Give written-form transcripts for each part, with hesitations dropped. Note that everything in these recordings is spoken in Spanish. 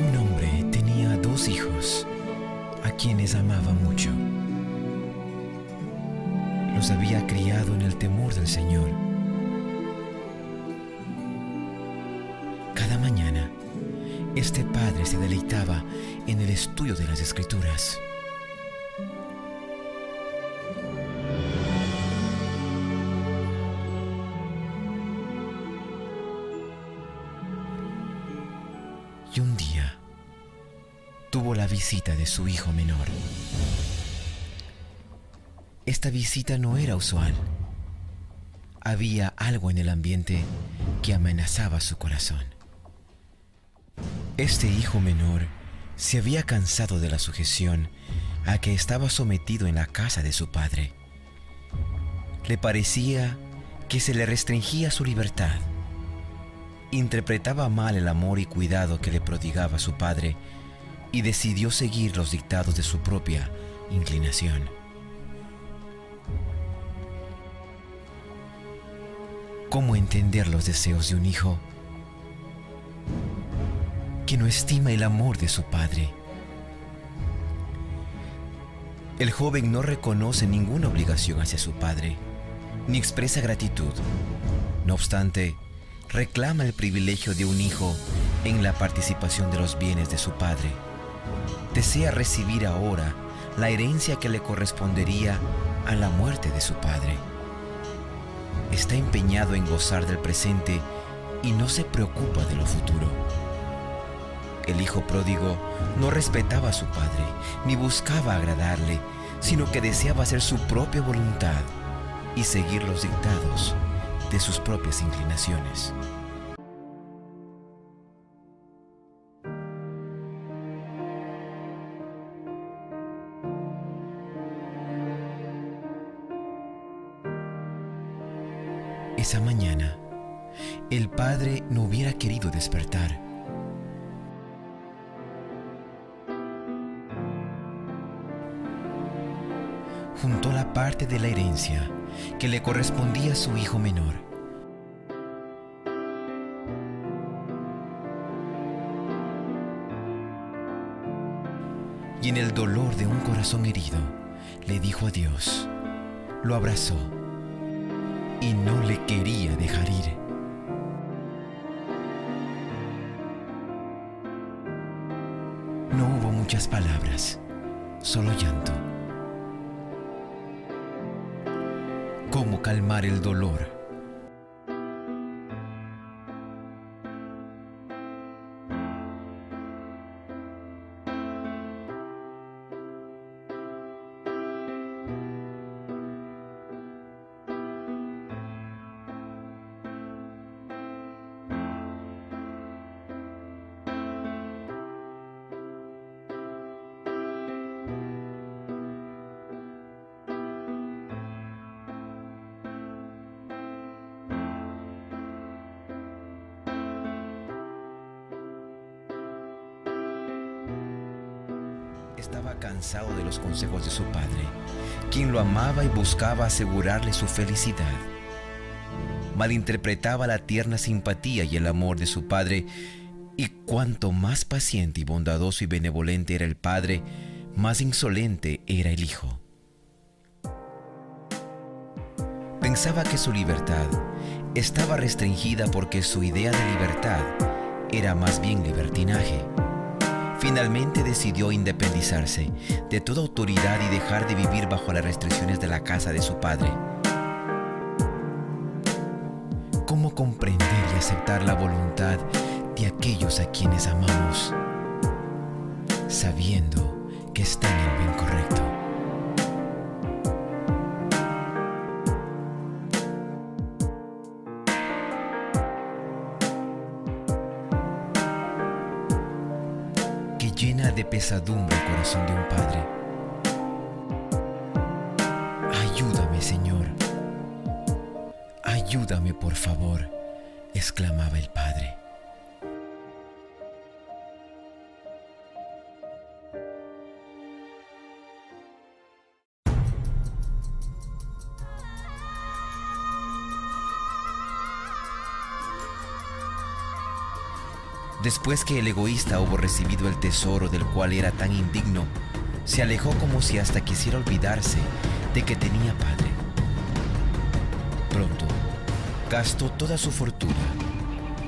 Un hombre tenía dos hijos, a quienes amaba mucho. Los había criado en el temor del Señor. Cada mañana, este padre se deleitaba en el estudio de las Escrituras. Y un día tuvo la visita de su hijo menor. Esta visita no era usual. Había algo en el ambiente que amenazaba su corazón. Este hijo menor se había cansado de la sujeción a que estaba sometido en la casa de su padre. Le parecía que se le restringía su libertad. Interpretaba mal el amor y cuidado que le prodigaba su padre y decidió seguir los dictados de su propia inclinación. ¿Cómo entender los deseos de un hijo que no estima el amor de su padre? El joven no reconoce ninguna obligación hacia su padre, ni expresa gratitud. No obstante, reclama el privilegio de un hijo en la participación de los bienes de su padre. Desea recibir ahora la herencia que le correspondería a la muerte de su padre. Está empeñado en gozar del presente y no se preocupa de lo futuro. El hijo pródigo no respetaba a su padre, ni buscaba agradarle, sino que deseaba hacer su propia voluntad y seguir los dictados de sus propias inclinaciones. Esa mañana, el padre no hubiera querido despertar. Juntó la parte de la herencia que le correspondía a su hijo menor. Y en el dolor de un corazón herido, le dijo adiós. Lo abrazó y no le quería dejar ir. No hubo muchas palabras, solo llanto. ¿Cómo calmar el dolor? Estaba cansado de los consejos de su padre, quien lo amaba y buscaba asegurarle su felicidad. Malinterpretaba la tierna simpatía y el amor de su padre, y cuanto más paciente y bondadoso y benevolente era el padre, más insolente era el hijo. Pensaba que su libertad estaba restringida porque su idea de libertad era más bien libertinaje. Finalmente decidió independizarse de toda autoridad y dejar de vivir bajo las restricciones de la casa de su padre. ¿Cómo comprender y aceptar la voluntad de aquellos a quienes amamos, sabiendo que están en lo incorrecto? Llena de pesadumbre el corazón de un padre. Ayúdame, Señor. Ayúdame, por favor, exclamaba el padre. Después que el egoísta hubo recibido el tesoro del cual era tan indigno, se alejó como si hasta quisiera olvidarse de que tenía padre. Pronto, gastó toda su fortuna,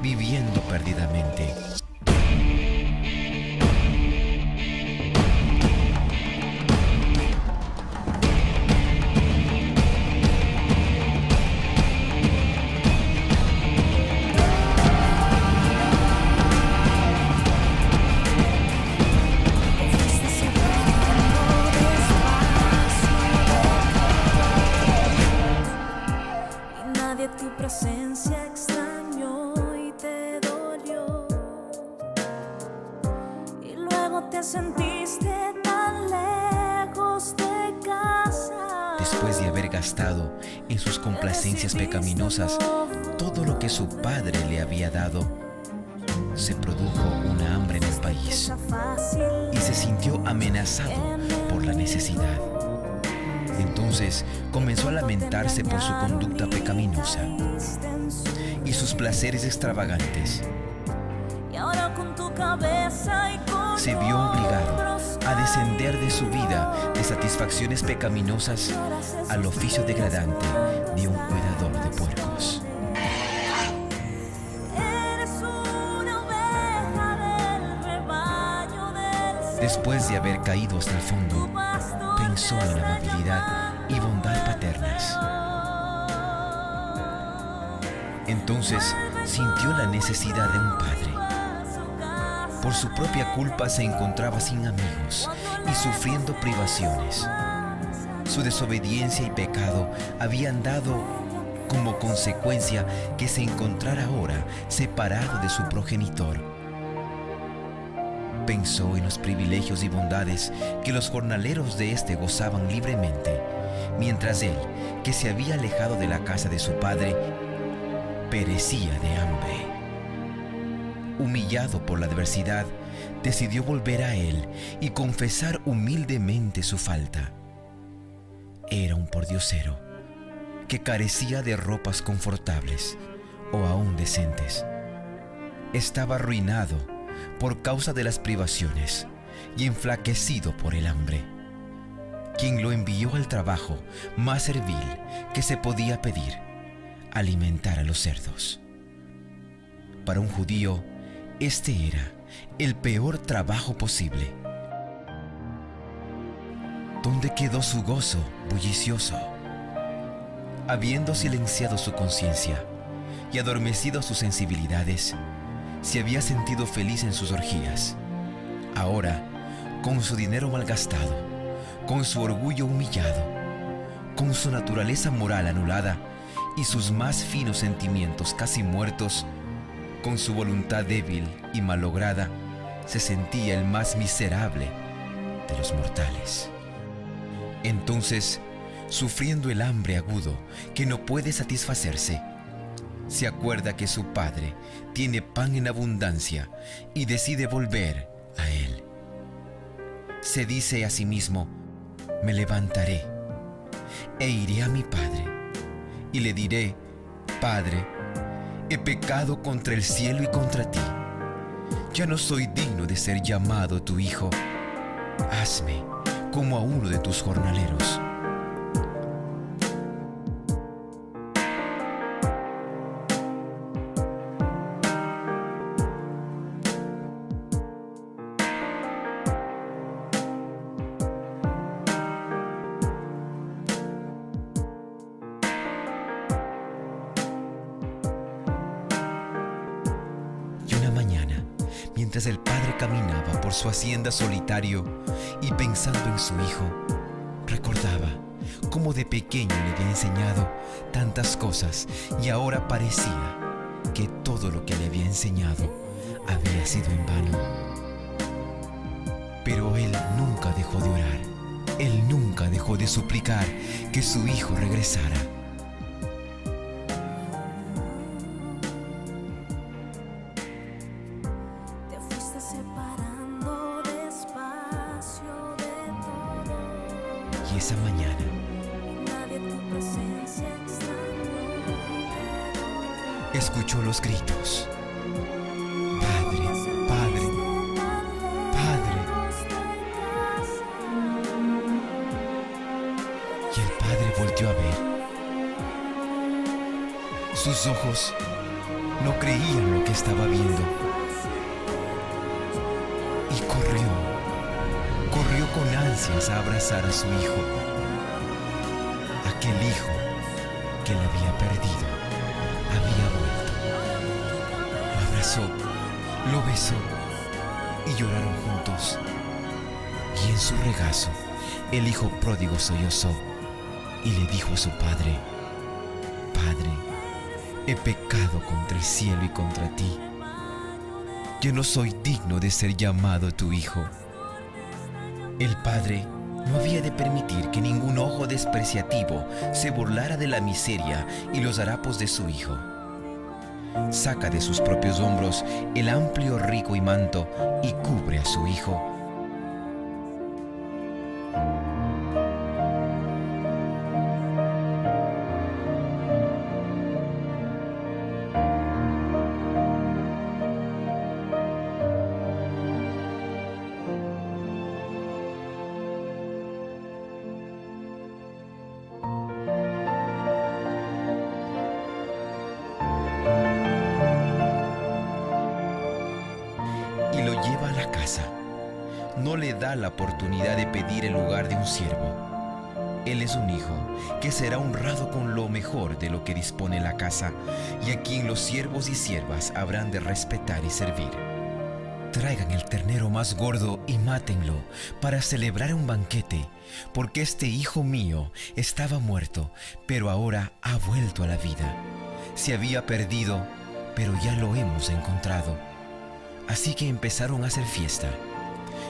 viviendo perdidamente. Tu presencia extrañó y te dolió, y luego te sentiste tan lejos de casa. Después de haber gastado en sus complacencias pecaminosas todo lo que su padre le había dado, se produjo una hambre en el país y se sintió amenazado por la necesidad. Entonces comenzó a lamentarse por su conducta pecaminosa y sus placeres extravagantes. Se vio obligado a descender de su vida de satisfacciones pecaminosas al oficio degradante de un cuidador de puercos. Después de haber caído hasta el fondo, pensó en la amabilidad y bondad paternas. Entonces sintió la necesidad de un padre. Por su propia culpa se encontraba sin amigos y sufriendo privaciones. Su desobediencia y pecado habían dado como consecuencia que se encontrara ahora separado de su progenitor. Pensó en los privilegios y bondades que los jornaleros de éste gozaban libremente, mientras él, que se había alejado de la casa de su padre, perecía de hambre. Humillado por la adversidad, decidió volver a él y confesar humildemente su falta. Era un pordiosero que carecía de ropas confortables o aún decentes. Estaba arruinado por causa de las privaciones y enflaquecido por el hambre. Quien lo envió al trabajo más servil que se podía pedir: alimentar a los cerdos. Para un judío, este era el peor trabajo posible. ¿Dónde quedó su gozo bullicioso? Habiendo silenciado su conciencia y adormecido sus sensibilidades, se había sentido feliz en sus orgías. Ahora, con su dinero malgastado, con su orgullo humillado, con su naturaleza moral anulada y sus más finos sentimientos casi muertos, con su voluntad débil y malograda, se sentía el más miserable de los mortales. Entonces, sufriendo el hambre agudo que no puede satisfacerse, se acuerda que su padre tiene pan en abundancia y decide volver a él. Se dice a sí mismo: me levantaré e iré a mi padre y le diré: Padre, he pecado contra el cielo y contra ti. Ya no soy digno de ser llamado tu hijo. Hazme como a uno de tus jornaleros. Mientras el padre caminaba por su hacienda solitario y pensando en su hijo, recordaba cómo de pequeño le había enseñado tantas cosas y ahora parecía que todo lo que le había enseñado había sido en vano. Pero él nunca dejó de orar, él nunca dejó de suplicar que su hijo regresara. Y esa mañana, escuchó los gritos: Padre, Sus ojos no creían lo que estaba viendo. Y corrió con ansias a abrazar a su hijo. Aquel hijo que le había perdido había vuelto. Lo abrazó, lo besó y lloraron juntos. Y en su regazo, el hijo pródigo sollozó y le dijo a su padre: Padre, he pecado contra el cielo y contra ti. Yo no soy digno de ser llamado tu hijo. El padre no había de permitir que ningún ojo despreciativo se burlara de la miseria y los harapos de su hijo. Saca de sus propios hombros el amplio rico y manto y cubre a su hijo. Y lo lleva a la casa. No le da la oportunidad de pedir el lugar de un siervo. Él es un hijo que será honrado con lo mejor de lo que dispone la casa y a quien los siervos y siervas habrán de respetar y servir. Traigan el ternero más gordo y mátenlo para celebrar un banquete, porque este hijo mío estaba muerto, pero ahora ha vuelto a la vida. Se había perdido, pero ya lo hemos encontrado. Así que empezaron a hacer fiesta.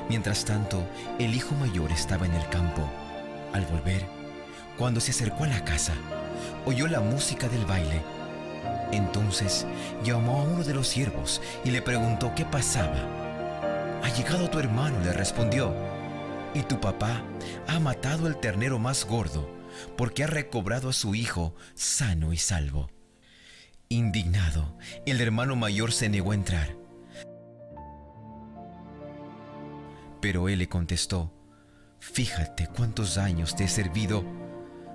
Mientras tanto, el hijo mayor estaba en el campo. Al volver, cuando se acercó a la casa, oyó la música del baile. Entonces llamó a uno de los siervos y le preguntó qué pasaba. «Ha llegado tu hermano», le respondió, «y tu papá ha matado el ternero más gordo porque ha recobrado a su hijo sano y salvo». Indignado, el hermano mayor se negó a entrar. Pero él le contestó: «Fíjate cuántos años te he servido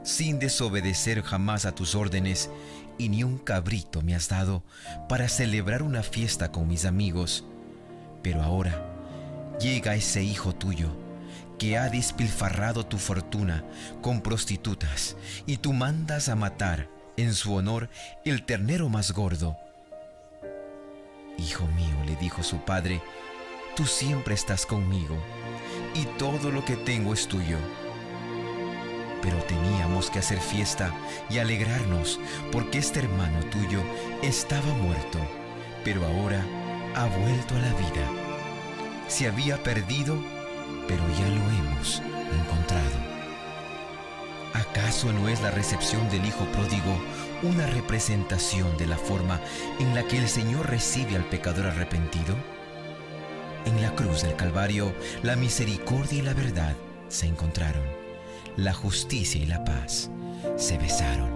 sin desobedecer jamás a tus órdenes, y ni un cabrito me has dado para celebrar una fiesta con mis amigos. Pero ahora llega ese hijo tuyo que ha despilfarrado tu fortuna con prostitutas, y tú mandas a matar en su honor el ternero más gordo». «Hijo mío», le dijo su padre, «tú siempre estás conmigo, y todo lo que tengo es tuyo. Pero teníamos que hacer fiesta y alegrarnos, porque este hermano tuyo estaba muerto, pero ahora ha vuelto a la vida. Se había perdido, pero ya lo hemos encontrado». ¿Acaso no es la recepción del hijo pródigo una representación de la forma en la que el Señor recibe al pecador arrepentido? En la cruz del Calvario, la misericordia y la verdad se encontraron. La justicia y la paz se besaron.